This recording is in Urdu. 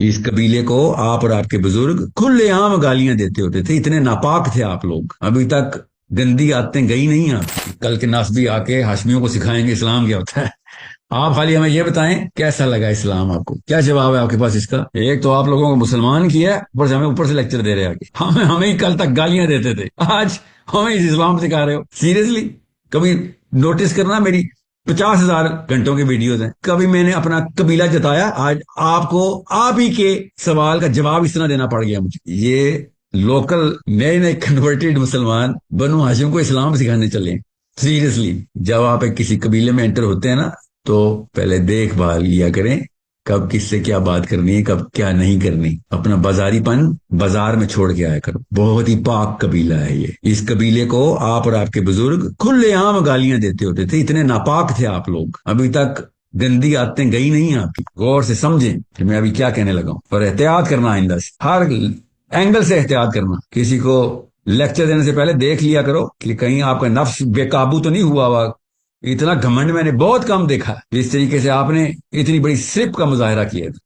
اس قبیلے کو آپ اور آپ کے بزرگ کھلے عام گالیاں دیتے ہوتے تھے، اتنے ناپاک تھے آپ لوگ، ابھی تک گندی عادتیں گئی نہیں آپ کی۔ کل کے ناس بھی آ کے ہاشمیوں کو سکھائیں گے اسلام کیا ہوتا ہے۔ آپ خالی ہمیں یہ بتائیں کیسا لگا اسلام، آپ کو کیا جواب ہے آپ کے پاس اس کا؟ ایک تو آپ لوگوں کو مسلمان کیا، اوپر سے ہمیں اوپر سے لیکچر دے رہے آگے، ہمیں کل تک گالیاں دیتے تھے، آج ہمیں اس اسلام سکھا رہے ہو؟ سیریسلی کبھی نوٹس کرنا، میری 50,000 گھنٹوں کی ویڈیوز ہیں، کبھی میں نے اپنا قبیلہ جتایا؟ آج آپ کو آپ ہی کے سوال کا جواب اس طرح دینا پڑ گیا مجھے۔ یہ لوکل نئے نئے کنورٹیڈ مسلمان بنو ہاشم کو اسلام سکھانے چلے ہیں۔ سیریسلی جب آپ ایک کسی قبیلے میں انٹر ہوتے ہیں نا، تو پہلے دیکھ بھال لیا کریں کب کس سے کیا بات کرنی ہے، کب کیا نہیں کرنی، اپنا بازاری پن بازار میں چھوڑ کے آیا کرو۔ بہت ہی پاک قبیلہ ہے یہ، اس قبیلے کو آپ اور آپ کے بزرگ کھلے عام گالیاں دیتے ہوتے تھے، اتنے ناپاک تھے آپ لوگ، ابھی تک گندی عادتیں گئی نہیں آپ کی۔ غور سے سمجھیں کہ میں ابھی کیا کہنے لگا ہوں، اور احتیاط کرنا آئندہ سے، ہر اینگل سے احتیاط کرنا۔ کسی کو لیکچر دینے سے پہلے دیکھ لیا کرو کہ کہیں آپ کا نفس بے قابو تو نہیں ہوا ہوا۔ اتنا گھمنڈ میں نے بہت کم دیکھا، جس طریقے سے آپ نے اتنی بڑی صرف کا مظاہرہ کیا تھا۔